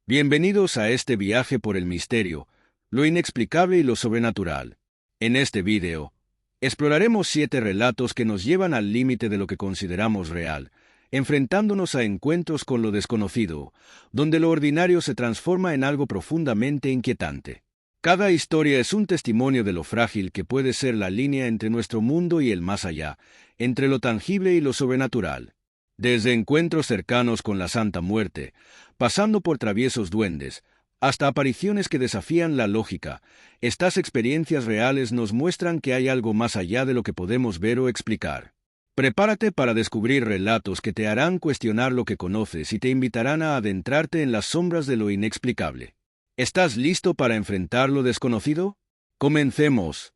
Bienvenidos a este viaje por el misterio, lo inexplicable y lo sobrenatural. En este vídeo, exploraremos 7 relatos que nos llevan al límite de lo que consideramos real, enfrentándonos a encuentros con lo desconocido, donde lo ordinario se transforma en algo profundamente inquietante. Cada historia es un testimonio de lo frágil que puede ser la línea entre nuestro mundo y el más allá, entre lo tangible y lo sobrenatural. Desde encuentros cercanos con la Santa Muerte, pasando por traviesos duendes, hasta apariciones que desafían la lógica, estas experiencias reales nos muestran que hay algo más allá de lo que podemos ver o explicar. Prepárate para descubrir relatos que te harán cuestionar lo que conoces y te invitarán a adentrarte en las sombras de lo inexplicable. ¿Estás listo para enfrentar lo desconocido? Comencemos.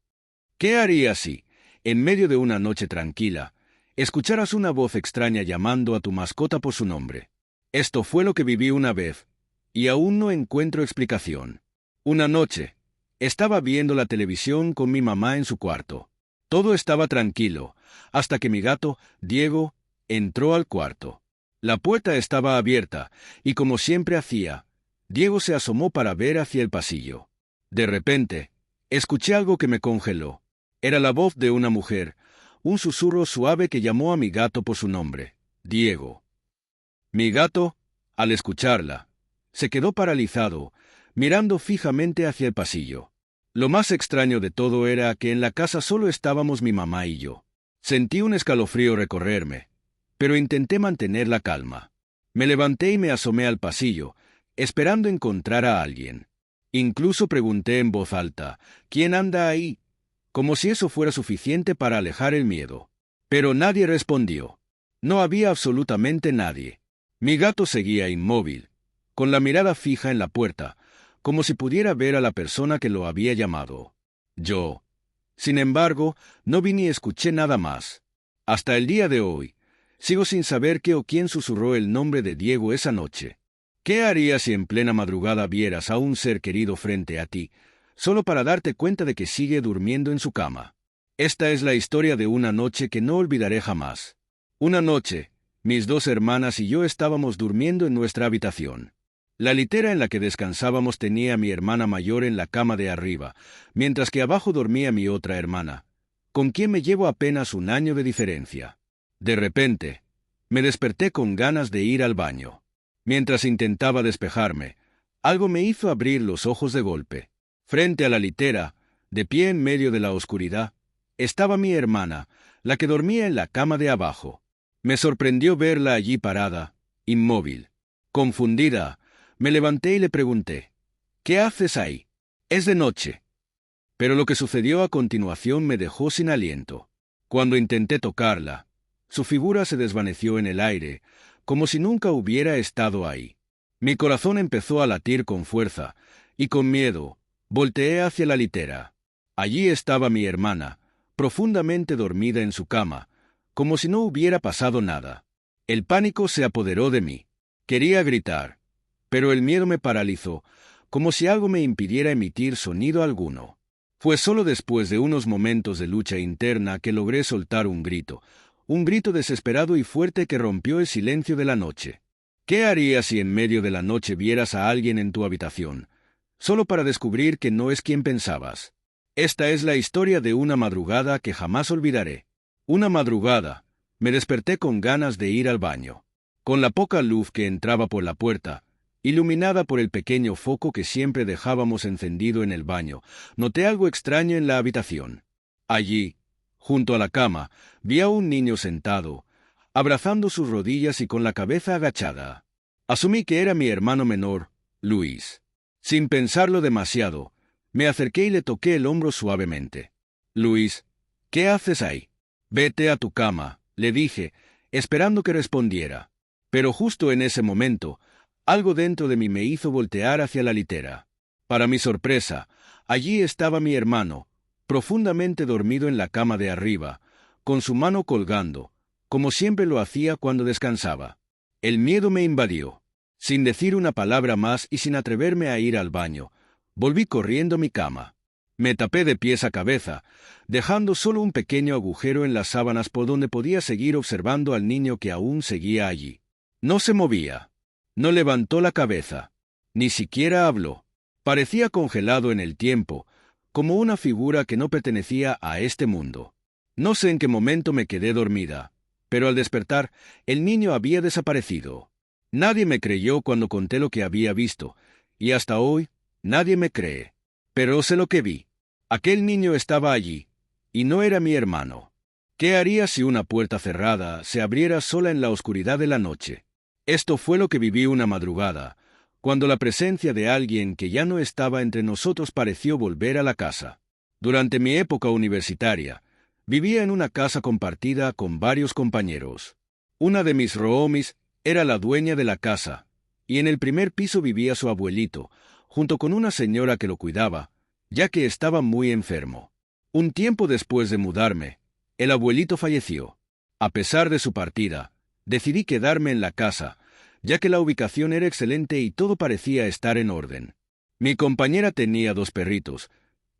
¿Qué harías si, en medio de una noche tranquila, escucharas una voz extraña llamando a tu mascota por su nombre? Esto fue lo que viví una vez, y aún no encuentro explicación. Una noche, estaba viendo la televisión con mi mamá en su cuarto. Todo estaba tranquilo, hasta que mi gato, Diego, entró al cuarto. La puerta estaba abierta, y como siempre hacía, Diego se asomó para ver hacia el pasillo. De repente, escuché algo que me congeló. Era la voz de una mujer, un susurro suave que llamó a mi gato por su nombre, Diego. Mi gato, al escucharla, se quedó paralizado, mirando fijamente hacia el pasillo. Lo más extraño de todo era que en la casa solo estábamos mi mamá y yo. Sentí un escalofrío recorrerme, pero intenté mantener la calma. Me levanté y me asomé al pasillo, esperando encontrar a alguien. Incluso pregunté en voz alta, ¿quién anda ahí?, como si eso fuera suficiente para alejar el miedo. Pero nadie respondió. No había absolutamente nadie. Mi gato seguía inmóvil, con la mirada fija en la puerta, como si pudiera ver a la persona que lo había llamado. Yo, sin embargo, no vi ni escuché nada más. Hasta el día de hoy, sigo sin saber qué o quién susurró el nombre de Diego esa noche. ¿Qué harías si en plena madrugada vieras a un ser querido frente a ti, solo para darte cuenta de que sigue durmiendo en su cama? Esta es la historia de una noche que no olvidaré jamás. Una noche, mis 2 hermanas y yo estábamos durmiendo en nuestra habitación. La litera en la que descansábamos tenía a mi hermana mayor en la cama de arriba, mientras que abajo dormía mi otra hermana, con quien me llevo apenas 1 año de diferencia. De repente, me desperté con ganas de ir al baño. Mientras intentaba despejarme, algo me hizo abrir los ojos de golpe. Frente a la litera, de pie en medio de la oscuridad, estaba mi hermana, la que dormía en la cama de abajo. Me sorprendió verla allí parada, inmóvil. Confundida, me levanté y le pregunté, ¿qué haces ahí? Es de noche. Pero lo que sucedió a continuación me dejó sin aliento. Cuando intenté tocarla, su figura se desvaneció en el aire, como si nunca hubiera estado ahí. Mi corazón empezó a latir con fuerza, y con miedo, volteé hacia la litera. Allí estaba mi hermana, profundamente dormida en su cama, como si no hubiera pasado nada. El pánico se apoderó de mí. Quería gritar, pero el miedo me paralizó, como si algo me impidiera emitir sonido alguno. Fue solo después de unos momentos de lucha interna que logré soltar un grito desesperado y fuerte que rompió el silencio de la noche. ¿Qué harías si en medio de la noche vieras a alguien en tu habitación, solo para descubrir que no es quien pensabas? Esta es la historia de una madrugada que jamás olvidaré. Una madrugada, me desperté con ganas de ir al baño. Con la poca luz que entraba por la puerta, iluminada por el pequeño foco que siempre dejábamos encendido en el baño, noté algo extraño en la habitación. Allí, junto a la cama, vi a un niño sentado, abrazando sus rodillas y con la cabeza agachada. Asumí que era mi hermano menor, Luis. Sin pensarlo demasiado, me acerqué y le toqué el hombro suavemente. Luis, ¿qué haces ahí? Vete a tu cama, le dije, esperando que respondiera. Pero justo en ese momento, algo dentro de mí me hizo voltear hacia la litera. Para mi sorpresa, allí estaba mi hermano, profundamente dormido en la cama de arriba, con su mano colgando, como siempre lo hacía cuando descansaba. El miedo me invadió. Sin decir una palabra más y sin atreverme a ir al baño, volví corriendo a mi cama. Me tapé de pies a cabeza, dejando solo un pequeño agujero en las sábanas por donde podía seguir observando al niño que aún seguía allí. No se movía. No levantó la cabeza. Ni siquiera habló. Parecía congelado en el tiempo, como una figura que no pertenecía a este mundo. No sé en qué momento me quedé dormida, pero al despertar, el niño había desaparecido. Nadie me creyó cuando conté lo que había visto, y hasta hoy, nadie me cree. Pero sé lo que vi. Aquel niño estaba allí, y no era mi hermano. ¿Qué haría si una puerta cerrada se abriera sola en la oscuridad de la noche? Esto fue lo que viví una madrugada, cuando la presencia de alguien que ya no estaba entre nosotros pareció volver a la casa. Durante mi época universitaria, vivía en una casa compartida con varios compañeros. Una de mis roomies era la dueña de la casa, y en el primer piso vivía su abuelito, junto con una señora que lo cuidaba, ya que estaba muy enfermo. Un tiempo después de mudarme, el abuelito falleció. A pesar de su partida, decidí quedarme en la casa, ya que la ubicación era excelente y todo parecía estar en orden. Mi compañera tenía 2 perritos,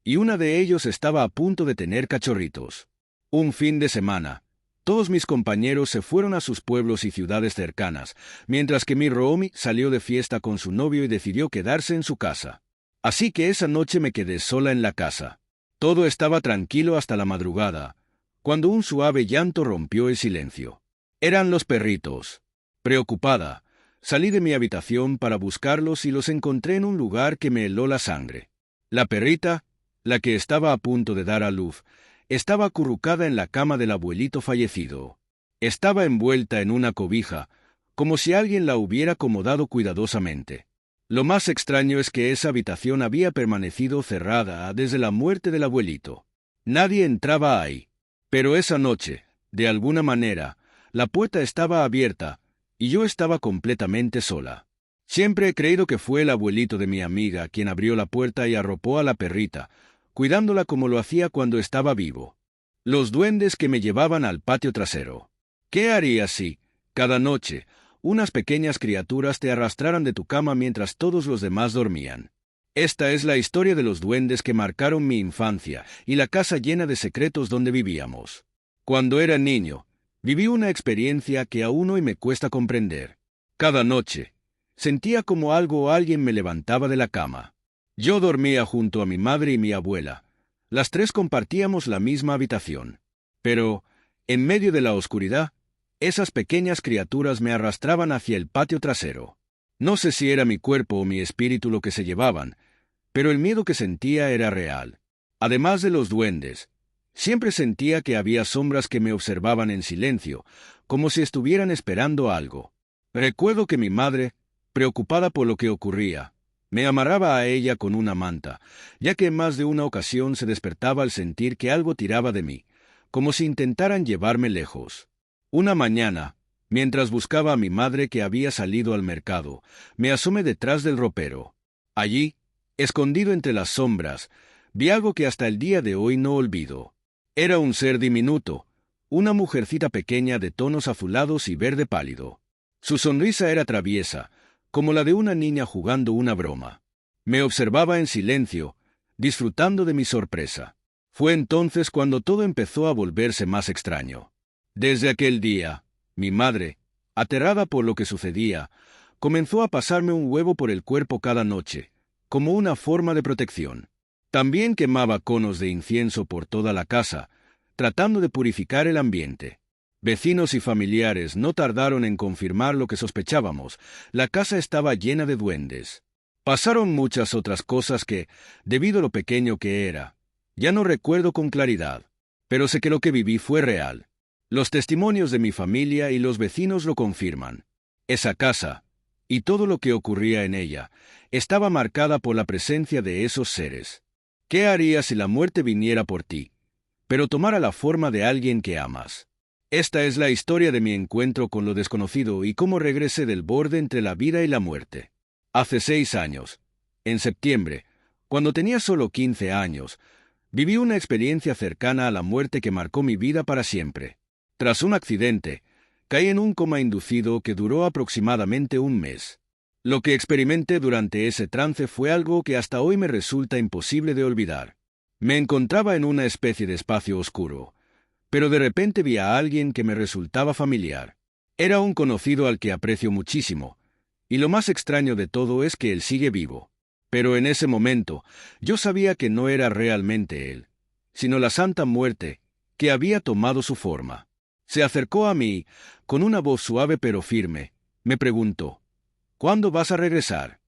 y una de ellos estaba a punto de tener cachorritos. Un fin de semana, todos mis compañeros se fueron a sus pueblos y ciudades cercanas, mientras que mi roomie salió de fiesta con su novio y decidió quedarse en su casa. Así que esa noche me quedé sola en la casa. Todo estaba tranquilo hasta la madrugada, cuando un suave llanto rompió el silencio. Eran los perritos. Preocupada, salí de mi habitación para buscarlos y los encontré en un lugar que me heló la sangre. La perrita, la que estaba a punto de dar a luz, estaba acurrucada en la cama del abuelito fallecido. Estaba envuelta en una cobija, como si alguien la hubiera acomodado cuidadosamente. Lo más extraño es que esa habitación había permanecido cerrada desde la muerte del abuelito. Nadie entraba ahí. Pero esa noche, de alguna manera, la puerta estaba abierta, y yo estaba completamente sola. Siempre he creído que fue el abuelito de mi amiga quien abrió la puerta y arropó a la perrita, cuidándola como lo hacía cuando estaba vivo. Los duendes que me llevaban al patio trasero. ¿Qué harías si, cada noche, unas pequeñas criaturas te arrastraran de tu cama mientras todos los demás dormían? Esta es la historia de los duendes que marcaron mi infancia y la casa llena de secretos donde vivíamos. Cuando era niño, viví una experiencia que aún hoy me cuesta comprender. Cada noche, sentía como algo o alguien me levantaba de la cama. Yo dormía junto a mi madre y mi abuela. Las 3 compartíamos la misma habitación. Pero, en medio de la oscuridad, esas pequeñas criaturas me arrastraban hacia el patio trasero. No sé si era mi cuerpo o mi espíritu lo que se llevaban, pero el miedo que sentía era real. Además de los duendes, siempre sentía que había sombras que me observaban en silencio, como si estuvieran esperando algo. Recuerdo que mi madre, preocupada por lo que ocurría, me amarraba a ella con una manta, ya que en más de una ocasión se despertaba al sentir que algo tiraba de mí, como si intentaran llevarme lejos. Una mañana, mientras buscaba a mi madre que había salido al mercado, me asomé detrás del ropero. Allí, escondido entre las sombras, vi algo que hasta el día de hoy no olvido. Era un ser diminuto, una mujercita pequeña de tonos azulados y verde pálido. Su sonrisa era traviesa, como la de una niña jugando una broma. Me observaba en silencio, disfrutando de mi sorpresa. Fue entonces cuando todo empezó a volverse más extraño. Desde aquel día, mi madre, aterrada por lo que sucedía, comenzó a pasarme un huevo por el cuerpo cada noche, como una forma de protección. También quemaba conos de incienso por toda la casa, tratando de purificar el ambiente. Vecinos y familiares no tardaron en confirmar lo que sospechábamos: la casa estaba llena de duendes. Pasaron muchas otras cosas que, debido a lo pequeño que era, ya no recuerdo con claridad, pero sé que lo que viví fue real. Los testimonios de mi familia y los vecinos lo confirman. Esa casa, y todo lo que ocurría en ella, estaba marcada por la presencia de esos seres. ¿Qué harías si la muerte viniera por ti, pero tomara la forma de alguien que amas? Esta es la historia de mi encuentro con lo desconocido y cómo regresé del borde entre la vida y la muerte. Hace 6 años, en septiembre, cuando tenía solo 15 años, viví una experiencia cercana a la muerte que marcó mi vida para siempre. Tras un accidente, caí en un coma inducido que duró aproximadamente un mes. Lo que experimenté durante ese trance fue algo que hasta hoy me resulta imposible de olvidar. Me encontraba en una especie de espacio oscuro, pero de repente vi a alguien que me resultaba familiar. Era un conocido al que aprecio muchísimo, Y lo más extraño de todo es que él sigue vivo. Pero en ese momento, yo sabía que no era realmente él, sino la Santa Muerte, que había tomado su forma. Se acercó a mí, con una voz suave pero firme, me preguntó, ¿cuándo vas a regresar?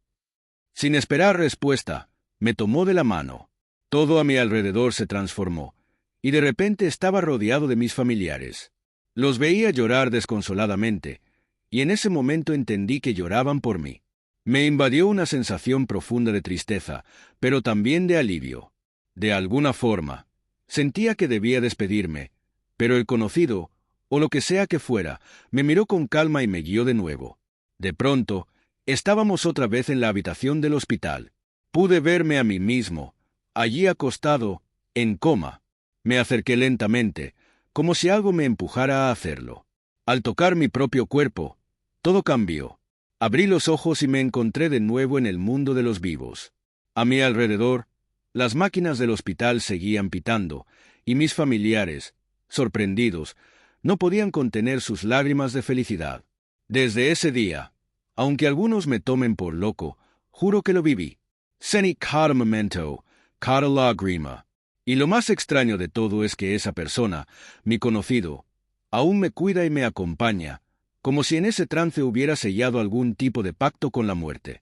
Sin esperar respuesta, me tomó de la mano. Todo a mi alrededor se transformó, y de repente estaba rodeado de mis familiares. Los veía llorar desconsoladamente, y en ese momento entendí que lloraban por mí. Me invadió una sensación profunda de tristeza, pero también de alivio. De alguna forma, sentía que debía despedirme, pero el conocido, o lo que sea que fuera, me miró con calma y me guió de nuevo. De pronto, estábamos otra vez en la habitación del hospital. Pude verme a mí mismo, allí acostado, en coma. Me acerqué lentamente, como si algo me empujara a hacerlo. Al tocar mi propio cuerpo, todo cambió. Abrí los ojos y me encontré de nuevo en el mundo de los vivos. A mi alrededor, las máquinas del hospital seguían pitando, y mis familiares, sorprendidos, no podían contener sus lágrimas de felicidad. Desde ese día, aunque algunos me tomen por loco, juro que lo viví. Seni cada momento, cada lágrima. Y lo más extraño de todo es que esa persona, mi conocido, aún me cuida y me acompaña, como si en ese trance hubiera sellado algún tipo de pacto con la muerte.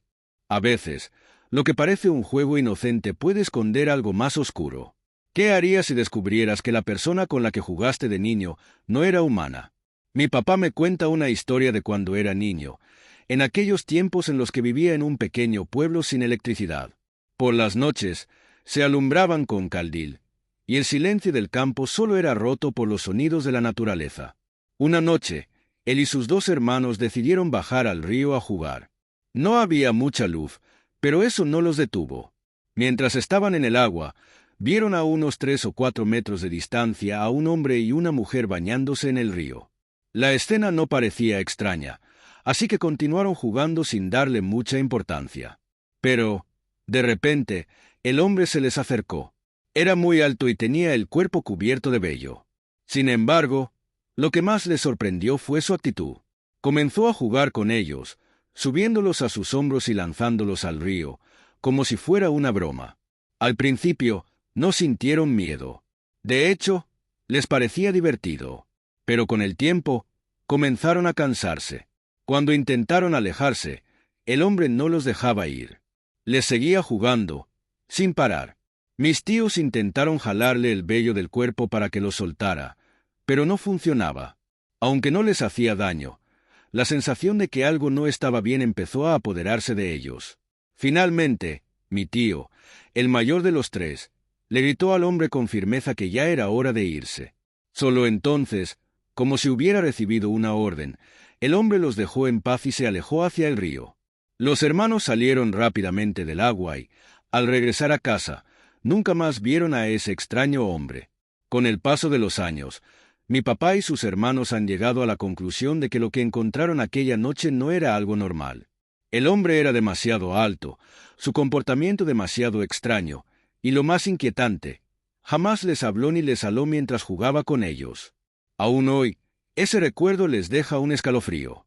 A veces, lo que parece un juego inocente puede esconder algo más oscuro. ¿Qué harías si descubrieras que la persona con la que jugaste de niño no era humana? Mi papá me cuenta una historia de cuando era niño, en aquellos tiempos en los que vivía en un pequeño pueblo sin electricidad. Por las noches, se alumbraban con candil, y el silencio del campo solo era roto por los sonidos de la naturaleza. Una noche, él y sus dos hermanos decidieron bajar al río a jugar. No había mucha luz, pero eso no los detuvo. Mientras estaban en el agua, vieron a unos 3 o 4 metros de distancia a un hombre y una mujer bañándose en el río. La escena no parecía extraña, así que continuaron jugando sin darle mucha importancia. Pero, de repente, el hombre se les acercó. Era muy alto y tenía el cuerpo cubierto de vello. Sin embargo, lo que más les sorprendió fue su actitud. Comenzó a jugar con ellos, subiéndolos a sus hombros y lanzándolos al río, como si fuera una broma. Al principio, no sintieron miedo. De hecho, les parecía divertido. Pero con el tiempo, comenzaron a cansarse. Cuando intentaron alejarse, el hombre no los dejaba ir. Les seguía jugando, sin parar. Mis tíos intentaron jalarle el vello del cuerpo para que lo soltara, pero no funcionaba. Aunque no les hacía daño, la sensación de que algo no estaba bien empezó a apoderarse de ellos. Finalmente, mi tío, el mayor de los tres, le gritó al hombre con firmeza que ya era hora de irse. Solo entonces, como si hubiera recibido una orden, el hombre los dejó en paz y se alejó hacia el río. Los hermanos salieron rápidamente del agua y, al regresar a casa, nunca más vieron a ese extraño hombre. Con el paso de los años, mi papá y sus hermanos han llegado a la conclusión de que lo que encontraron aquella noche no era algo normal. El hombre era demasiado alto, su comportamiento demasiado extraño, y lo más inquietante, jamás les habló ni les habló mientras jugaba con ellos. Aún hoy, ese recuerdo les deja un escalofrío.